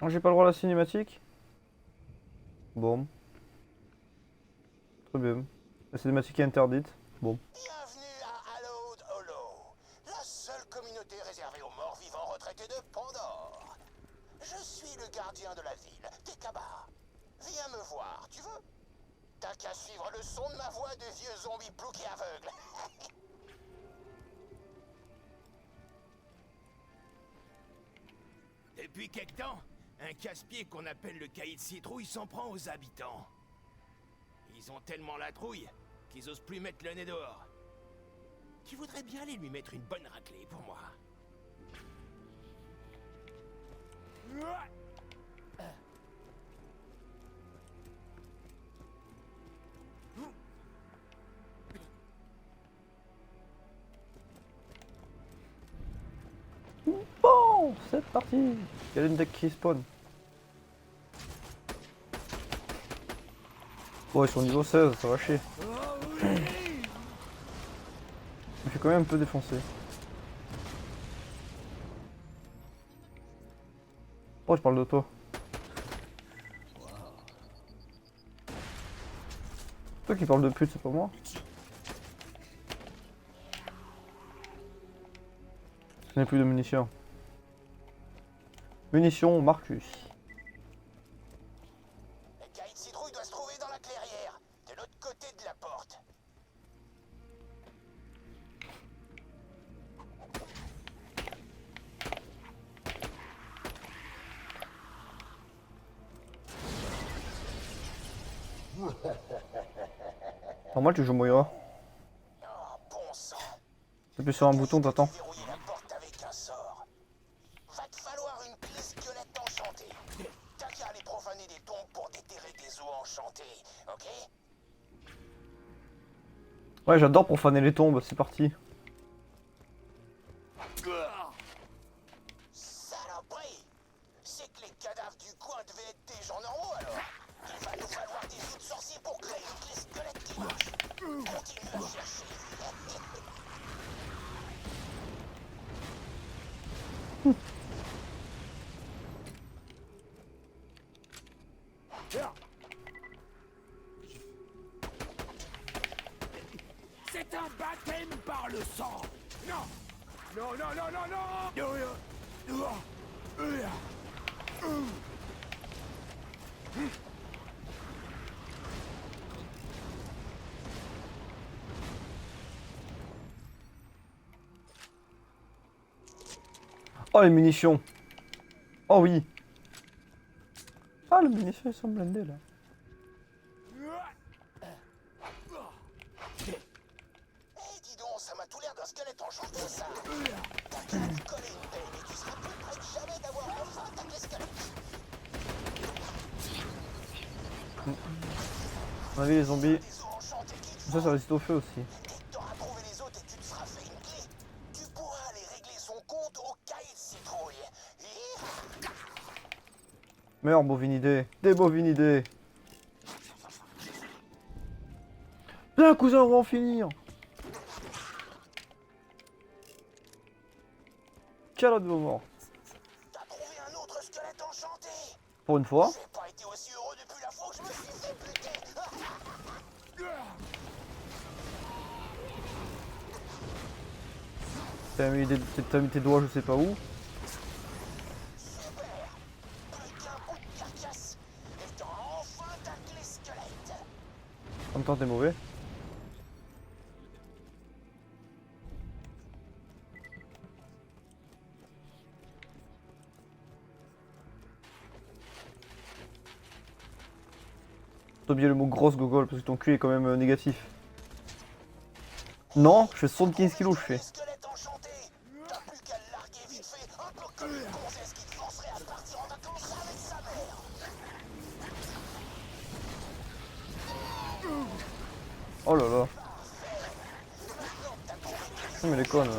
J'ai pas le droit à la cinématique? Bon, très bien. La cinématique est interdite. Bon. Bienvenue à Hallowed Hollow, la seule communauté réservée aux morts vivants retraités de Pandore. Je suis le gardien de la ville, Tekaba. Viens me voir, tu veux? T'as qu'à suivre le son de ma voix de vieux zombie plouqué aveugle. Depuis quelque temps, un casse-pied qu'on appelle le caïd citrouille s'en prend aux habitants. Ils ont tellement la trouille qu'ils osent plus mettre le nez dehors. Tu voudrais bien aller lui mettre une bonne raclée pour moi? Bon, c'est parti. Il y a une deck qui spawn. Bon, ils sont niveau 16, ça va chier. Je me fais quand même un peu défoncer. Oh, je parle de toi. Toi qui parle de pute, c'est pas moi. Je n'ai plus de munitions. Munitions, Marcus. Le caïd citrouille doit se trouver dans la clairière, de l'autre côté de la porte. Normal, tu joues Moira. Oh, bon sang. Appuie sur un bouton, t'attends. Verrouiller la porte avec un sort. Va te falloir une clé squelette enchantée. T'as qu'à aller profaner des tombes pour déterrer des os enchantés, ok? Ouais, j'adore profaner les tombes, c'est parti. Saloperie! C'est que les cadavres du coin devaient être des gens normaux alors. Il va nous falloir des os de sorciers pour créer une clé squelette qui marche. Continue à chercher. C'est un baptême par le sang. Non. Non, non, non, non, non. Oh, les munitions. Oh oui. Ah, les munitions, ils sont blindés, là. Eh, dis donc, ça m'a tout l'air d'un squelette enchanté, ça. T'as qu'à lui coller une pelle et tu seras plus près que jamais d'avoir enfin ta clé squelette. On a vu les zombies. Des os enchantés qui te Ça font. résiste au feu aussi. Dès que t'auras trouvé les autres et que tu te seras fait une clé, tu pourras aller régler son compte au caïd citrouille. Hi. Meilleure bovinidé. Des bovinidés. Bien, cousin, on va en finir. Calotte de vos morts. T'as trouvé un autre squelette enchanté. Pour une fois. J'ai pas été aussi heureux depuis la fois que je me suis fait buter. T'as mis tes doigts je sais pas où. Super. Plus qu'un bout de carcasse. Et t'auras enfin ta clé squelette. En même temps, t'es mauvais. T'as oublié le mot grosse gogole parce que ton cul est quand même négatif. Non, je fais 75 kilos, je fais. Squelette enchanté. T'as plus qu'à le larguer vite fait, un peu comme une gonzesse qui te forcerait à partir en vacances avec sa mère. Oh là là. Non mais les connes.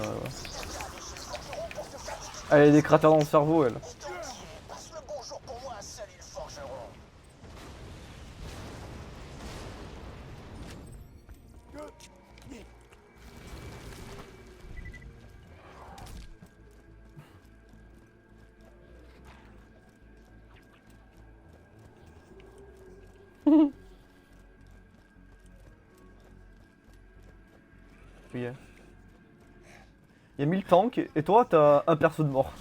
Elle a des cratères dans le cerveau, elle. Et donc qui est, passe le bonjour pour moi à Salut le forgeron. Il y a 1000 tanks et toi t'as un perso de mort.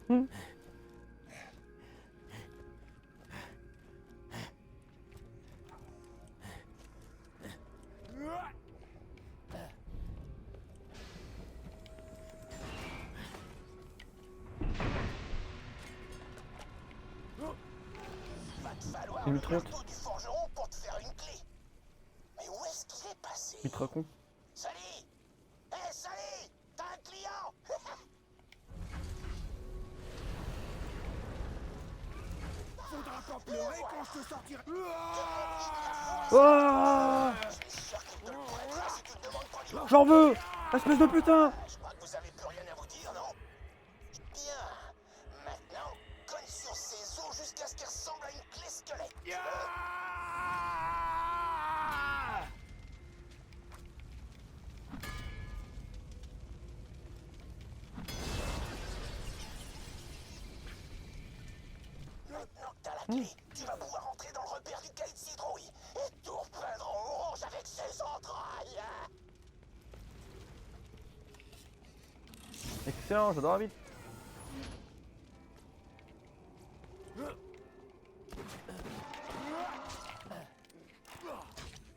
Hmm. Va te falloir Il me le trompe. marteau du forgeron pour te faire une clé. Mais où est-ce qu'il est passé? Il te raconte. Sally! Hé, Sally! T'as un client! Faudra pas pleurer quand je te sortirai. Ah, Je suis sûr qu'il te le prêtera si tu le demandes poliment. j'en veux, espèce de putain. Je crois que vous avez plus rien à vous dire, non? Bien. Maintenant, cogne sur ses os jusqu'à ce qu'il ressemble à une clé squelette. Maintenant que t'as la clé, tu vas pouvoir entrer dans le repère du caïd citrouille et tout repeindre en orange avec ses entrailles. Excellent, j'adore la vie.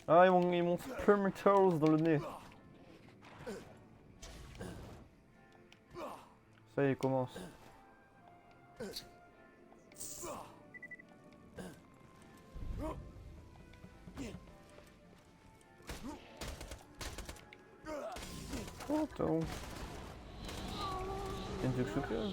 Ah, ils m'ont spermatoes dans le nez. Ça y est, il commence. Oh, t'as bon. Il y a une truc secret là.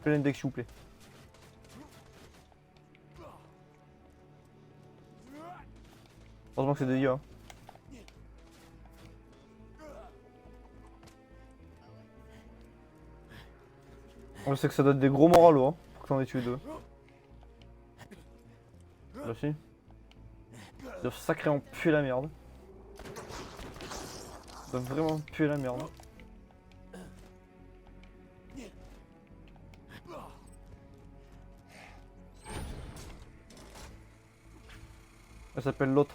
Fais l'index s'il vous plaît. Heureusement que c'est des IA. Je sais que ça doit être des gros moralos, hein, pour que t'en aies tué deux. Là si. Ils doivent sacrément puer la merde. Ils doivent vraiment puer la merde. Elle s'appelle l'autre.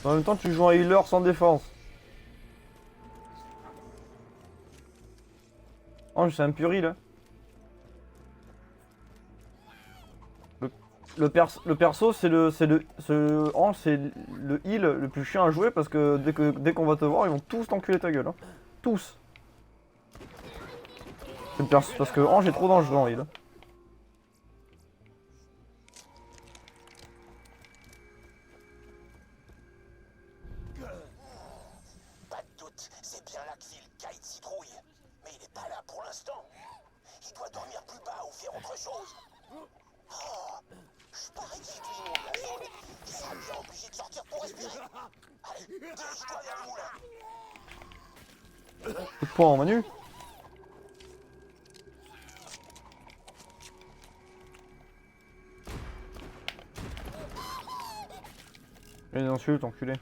En même temps, tu joues un healer sans défense. Oh, c'est un puri là. Le perso, c'est le heal le plus chiant à jouer parce que dès qu'on va te voir, ils vont tous t'enculer ta gueule. Hein. Tous. Parce que Ange est trop dangereux en heal. Pas de doute, c'est bien là que vit le caïd citrouille. Mais il n'est pas là pour l'instant. Il doit dormir plus bas ou faire autre chose. Oh, je parie que si tu inondes la zone, il sera bien obligé de sortir pour respirer. Allez, dirige-toi vers le moulin. Coup de poing en Manu. Et une insulte, enculé.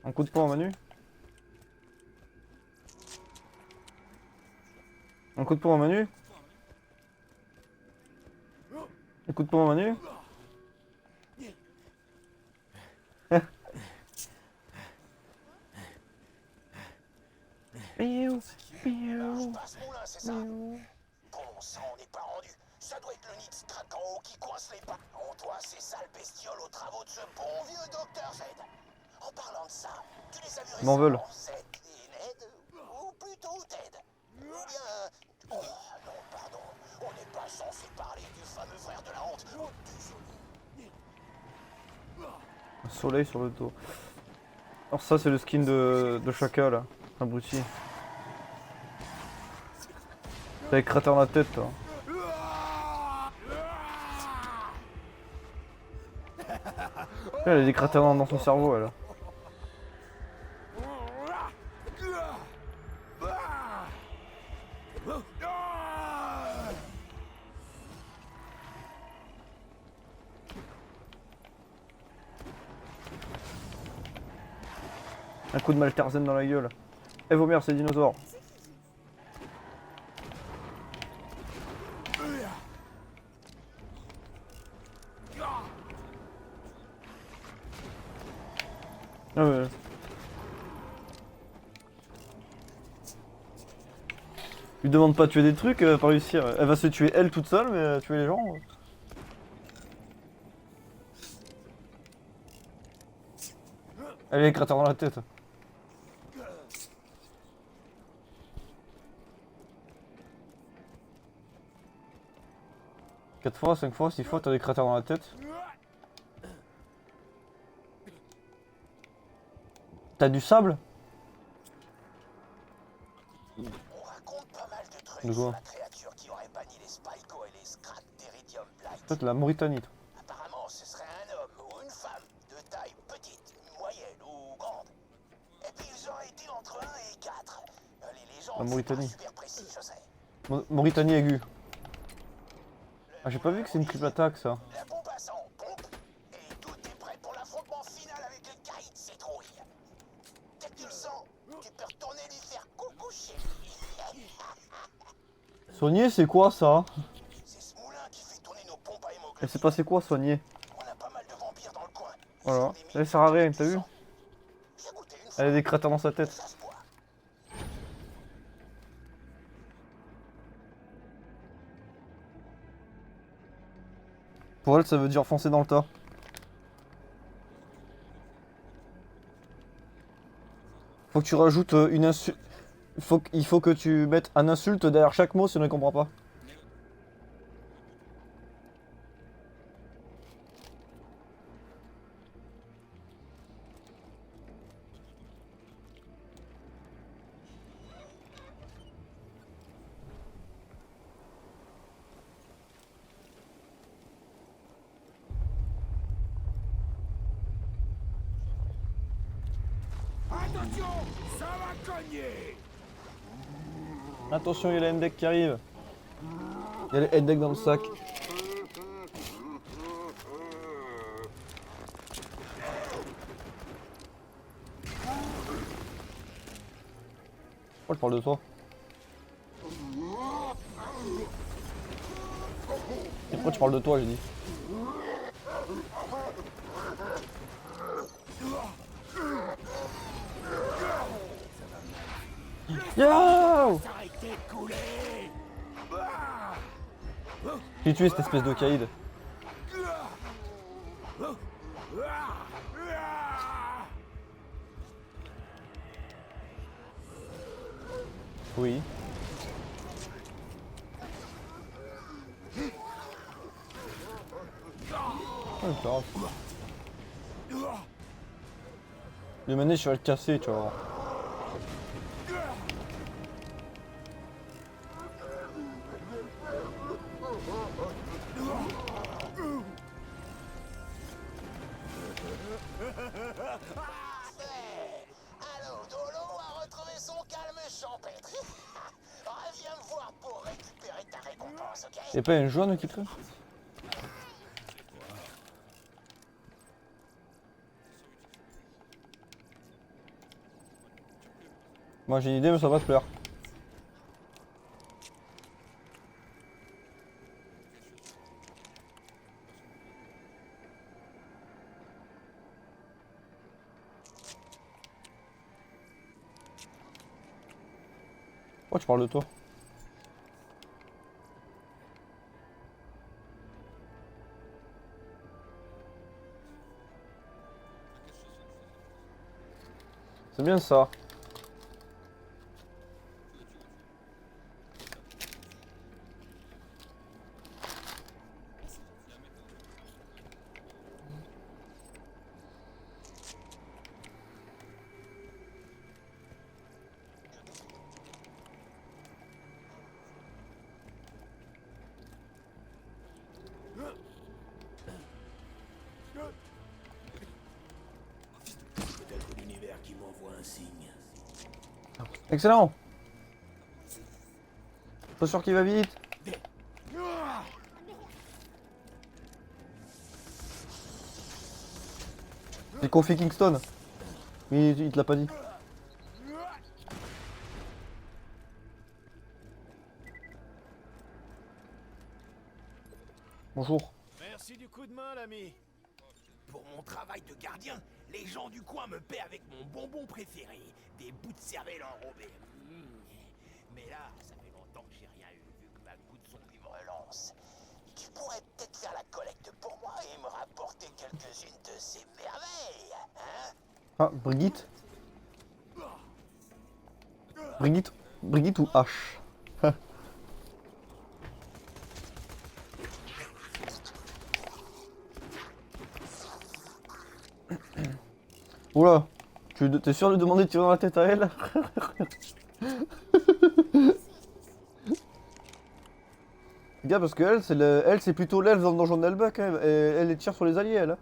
Un coup de poing en Manu. Un coup de poing en Manu. Un coup de poing en Manu. Miaou, miaou, Passe moulin, c'est ça? miaou. Bon sang, on n'est pas rendu. Ça doit être le nid de Strak en haut qui coince les pas. On doit ces sales bestioles aux travaux de ce bon vieux docteur Zed. En parlant de ça, tu les as vus M'en veulent. récemment, Zed et Ned? Ou plutôt Ted? Ou bien... Oh non, pardon. On n'est pas censé parler du fameux frère de la honte. Oh, désolé. Un soleil sur le dos. Alors ça c'est le skin de Shaka là, abruti. T'as des cratères dans la tête, toi. Elle a des cratères dans son cerveau, elle. Un coup de Malterzen dans la gueule. Eh, Vomir, c'est dinosaure. Ah ouais. Lui demande pas de tuer des trucs, elle va pas réussir. Elle va se tuer elle toute seule, mais tuer les gens. Elle a les cratères dans la tête. Quatre fois, 5 fois, 6 fois, t'as des cratères dans la tête. T'as du sable? On raconte pas mal de trucs De quoi? sur la créature qui aurait banni les Spyco et les Scrat d'Iridium Blight. Peut-être la Mauritanie. Toi. Apparemment, ce serait un homme ou une femme, de taille petite, moyenne ou grande. Et puis ils auraient été entre 1 et 4. Les légendes, La c'est Mauritanie. pas super précis, je sais. Mauritanie aiguë. Ah, j'ai pas vu que c'est une triple attaque, ça. La pompe à sang, pompe, et tout est prêt pour l'affrontement final avec le Caïd Citrouille. Dès que tu le sens, tu peux retourner lui faire coucou chez lui. Soigner, c'est quoi, ça? C'est ce moulin qui fait tourner nos pompes à Elle hémoglobine. s'est passé quoi, soigner? On a pas mal de vampires dans le coin. Ils Voilà. sont des Elle sert à rien, t'as vu? J'ai goûté une fois, Elle a des cratères dans sa tête. ça se boit. Pour elle, ça veut dire foncer dans le tas. Faut que tu rajoutes une insulte. Il faut que tu mettes un insulte derrière chaque mot, sinon elle comprend pas. Attention, ça va cogner. Attention, il y a la Hendek qui arrive. Il y a les Hendek dans le sac. Pourquoi je parle de toi? Et pourquoi tu parles de toi, j'ai dit? Yo! Arrêtez de couler. J'ai tué cette espèce de caïd. Oui. Oh, c'est grave. Le manège, je vais le casser, tu vois. Allô, Dolo a retrouvé son calme champêtre. Reviens me voir pour récupérer ta récompense, ok? Y'a pas un jaune qui traîne? Moi j'ai une idée mais ça va te plaire. Oh tu parles de toi. C'est bien ça. qui m'envoie un signe. Excellent. Pas sûr qu'il va vite. C'est Kofi Kingston. Mais il te l'a pas dit. Bonjour. Merci du coup de main, l'ami. Pour mon travail de gardien, les gens du coin me paient avec mon bonbon préféré, des bouts de cervelle enrobés. Mais là, ça fait longtemps que j'ai rien eu, vu que ma goutte son lui me relance. Tu pourrais peut-être faire la collecte pour moi et me rapporter quelques-unes de ces merveilles, hein? Ah, Brigitte. Brigitte ou H. Oula, t'es sûr de demander de tirer dans la tête à elle? Gars, parce que elle, c'est plutôt l'elfe dans le donjon d'Elbuck, hein. Elle tire sur les alliés, elle. Hein.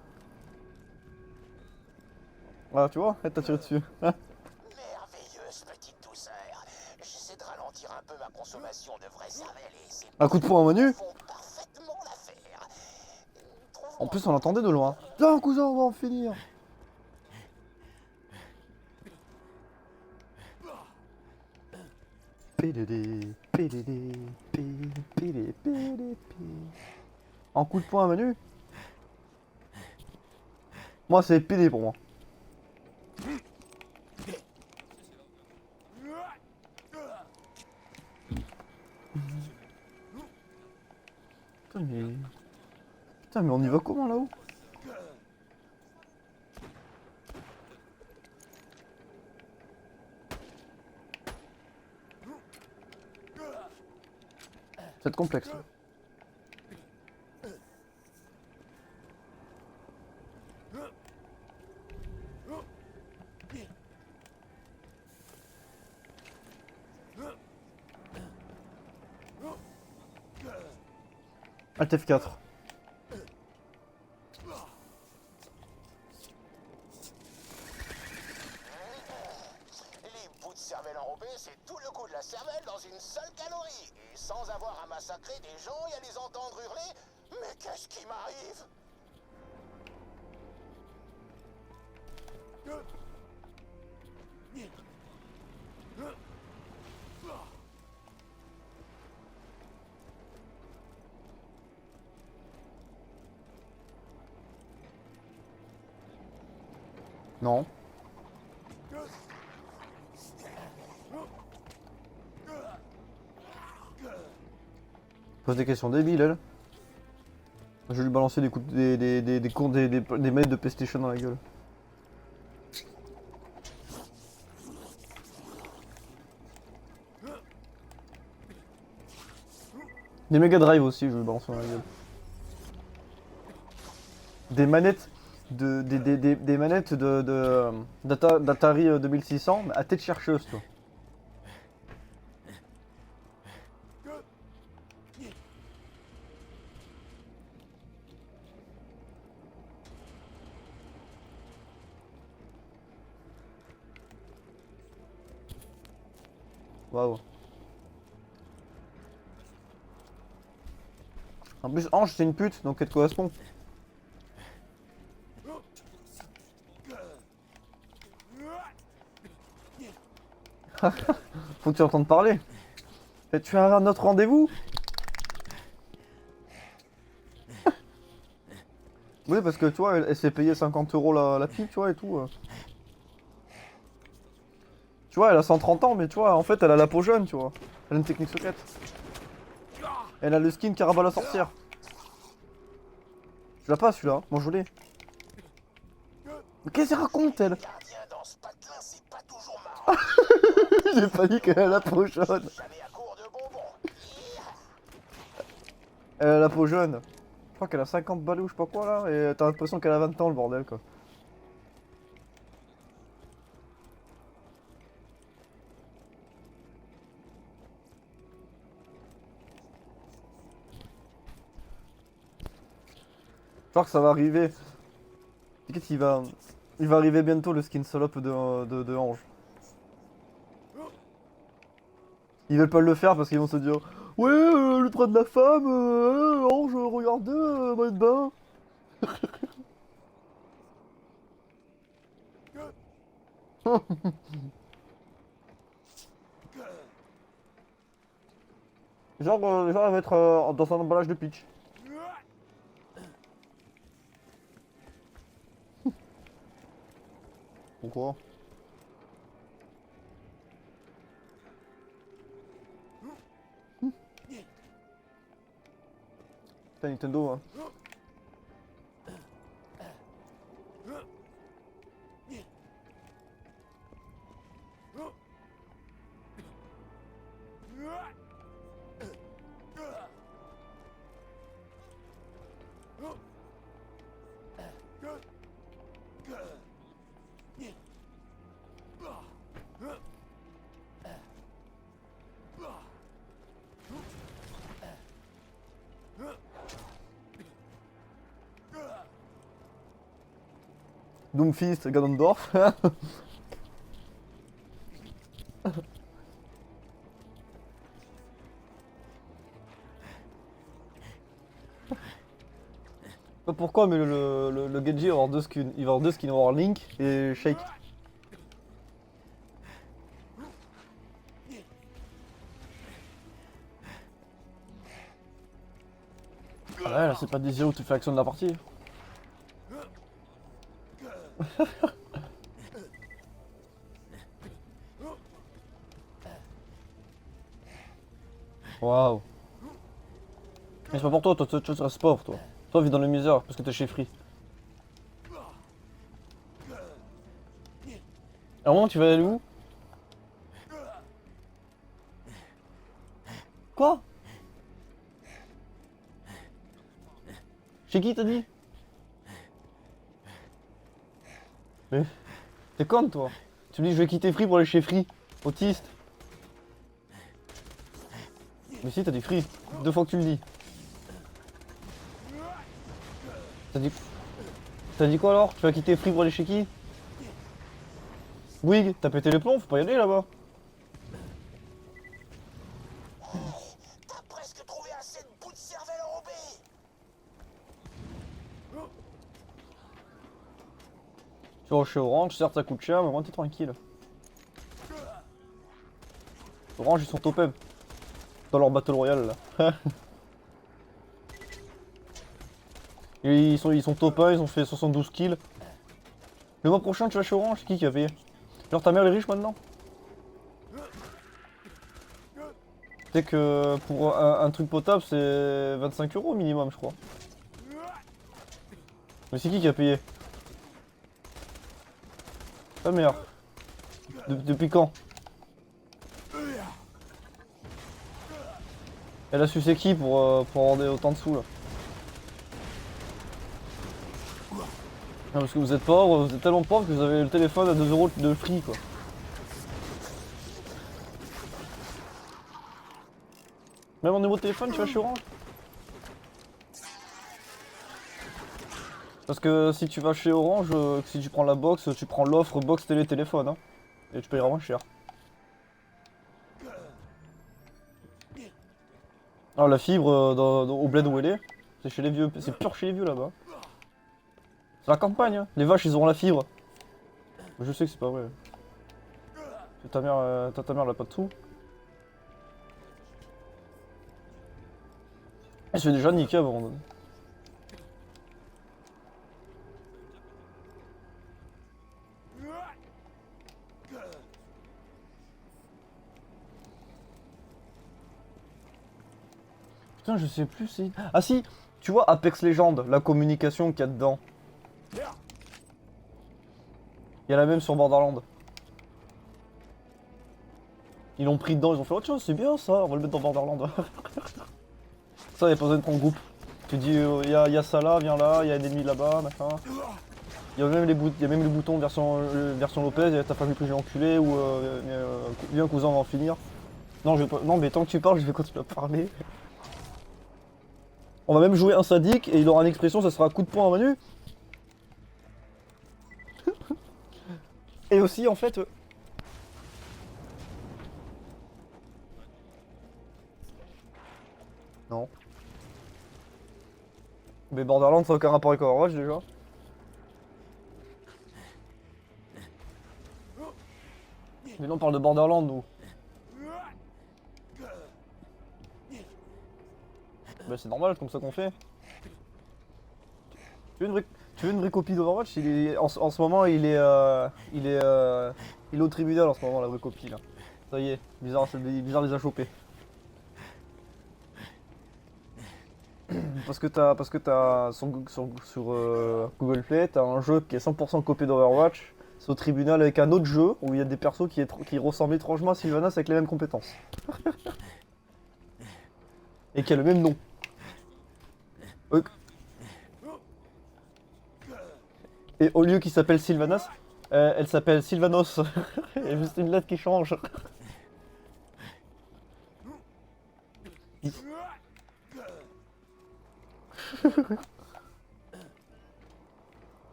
Voilà, tu vois, elle t'a tiré dessus. Hein. Merveilleuse petite douceur. J'essaie de ralentir un peu ma consommation de vraie cervelle et ces Un coup de poing à Manu. font parfaitement l'affaire. En plus, on l'entendait de loin. Viens, cousin, on va en finir. PDD, PDD, PDD, PDD. En coup de poing à Manu. Moi, c'est PD pour moi. Putain, mais on y va comment là-haut? C'est complexe. Alt F4. Les bouts de cervelle enrobés, c'est tout le coup de la cervelle dans une seule calorie. Et sans avoir à massacrer des gens et à les entendre hurler. Mais qu'est-ce qui m'arrive? Non. Pose des questions débiles, elle. Je vais lui balancer des coups des manettes de PlayStation dans la gueule. Des Mega Drive aussi, je vais lui balancer dans la gueule. Des manettes des manettes d'Atari 2600 à tête chercheuse, toi. Waouh. En plus, Ange, c'est une pute, donc elle te correspond. Faut que tu entendes parler. Et tu as un autre rendez-vous? Oui, parce que tu vois, elle s'est payée 50 € la fille, tu vois, et tout. Tu vois, elle a 130 ans, mais tu vois, en fait, elle a la peau jeune, tu vois. Elle a une technique secrète. Elle a le skin Caraba la sorcière. Tu l'as pas celui-là? Moi je l'ai. Mais qu'est-ce qu'elle raconte, elle? Gardien dans ce patelin, c'est pas toujours marrant. J'ai pas dit qu'elle a la peau jaune. Jamais à court de bonbons. Elle a la peau jaune. Je crois qu'elle a 50 balais ou je sais pas quoi là, et t'as l'impression qu'elle a 20 ans le bordel quoi. Je crois que ça va arriver. Qu'est-ce qu'il va... Il va arriver bientôt le skin salope de Ange. Ils veulent pas le faire parce qu'ils vont se dire ouais, le droit de la femme, Ange, regardez, maillot de bain. Genre elle va être dans un emballage de pitch. Pourquoi? Putain, Nintendo, hein. Doomfist, Ganondorf. Pas pourquoi, mais le Genji va avoir deux skins. Il va avoir deux skins, il va avoir Link et Shake. Ah ouais, là c'est pas des yeux où tu fais action de la partie. Waouh. Mais c'est pas pour toi, tu restes pauvre toi. Toi vis dans le misère parce que t'es chez Free. À un moment tu vas aller où? Quoi? Chez qui t'as dit? Mais t'es con toi. Tu me dis je vais quitter Free pour aller chez Free. Autiste. Mais si t'as dit Free. 2 fois que tu le dis. T'as dit quoi alors? Tu vas quitter Free pour aller chez qui? Wig, t'as pété les plombs, faut pas y aller là-bas. T'as presque trouvé assez de bouts de cervelle enrobés. Tu vas chez Orange, certes ça coûte cher, mais moi t'es tranquille. Orange ils sont top M. Dans leur Battle Royale là. Et ils sont top 1, ils ont fait 72 kills. Le mois prochain tu vas chez Orange, c'est qui a payé? Genre ta mère elle est riche maintenant? Tu sais que pour un truc potable c'est 25 € minimum je crois. Mais c'est qui a payé? Ta mère. Depuis quand? Elle a su c'est qui pour avoir autant de sous là? Non, parce que vous êtes pauvre, vous êtes tellement pauvre que vous avez le téléphone à 2 € de free quoi. Même en niveau de téléphone tu vas chez Orange? Parce que si tu vas chez Orange, si tu prends la box, tu prends l'offre box télé téléphone hein. Et tu payeras moins cher. Alors la fibre au bled où elle est, c'est chez les vieux, c'est pur chez les vieux là-bas. C'est la campagne, hein. Les vaches ils auront la fibre. Je sais que c'est pas vrai. Ta mère elle a pas de sous. Elle se fait déjà niquer à un moment donné. Putain je sais plus si... Ah si, tu vois Apex Legends, la communication qu'il y a dedans. Il y a la même sur Borderlands. Ils l'ont pris dedans, ils ont fait oh tiens c'est bien ça, on va le mettre dans Borderlands. Ça, il n'y a pas besoin de ton groupe. Tu dis, il y a ça là, viens là, il y a un ennemi là-bas, machin. Il y a même les boutons version Lopez, il y a ta famille que j'ai enculé ou viens cousin, on va en finir. Non, je vais pas, non, mais tant que tu parles, je vais continuer à parler. On va même jouer un sadique et il aura une expression, ça sera coup de poing à Manu. Et aussi en fait... Non. Mais Borderlands ça n'a aucun rapport avec Overwatch déjà. Mais là on parle de Borderlands nous. Bah c'est normal, comme ça qu'on fait. Tu veux une vraie copie d'Overwatch? En ce moment il est au tribunal en ce moment la vraie copie là. Ça y est, Blizzard les a chopés. Parce que t'as sur Google Play, t'as un jeu qui est 100% copié d'Overwatch. C'est au tribunal avec un autre jeu où il y a des persos qui ressemblent étrangement à Sylvanas avec les mêmes compétences. Et qui a le même nom. Et au lieu qu'il s'appelle Sylvanas, elle s'appelle Sylvanos. Il y a juste une lettre qui change.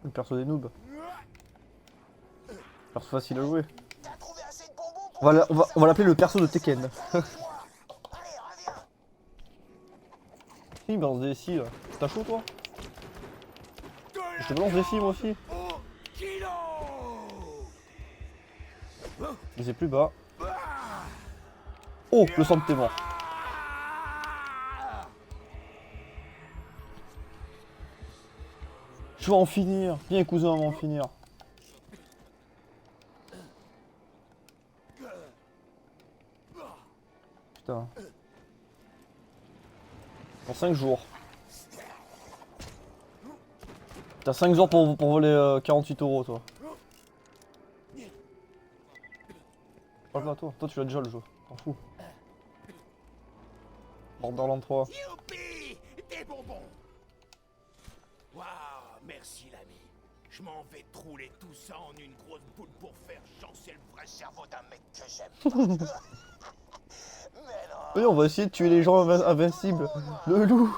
Le perso des noobs. Perso facile à jouer. T'as trouvé assez de bonbons pour On va l'appeler le perso de Tekken. Allez, reviens. Il me balance des scies là. T'as chaud toi? Je te balance des scies moi aussi. Mais c'est plus bas. Oh, le sang de tes morts. Je vais en finir. Viens cousin, on va en finir. Putain. Dans 5 jours. T'as 5 jours pour voler 48 € toi. Parle pas toi, toi tu l'as déjà le jeu, t'en fous. Borderlands 3. Youpi! Des bonbons! Waouh, merci l'ami. Je m'en vais trouler tout ça en une grosse boule pour faire chancer le vrai cerveau d'un mec que j'aime. Mais non. Oui, on va essayer de tuer les gens invincibles. Le loup.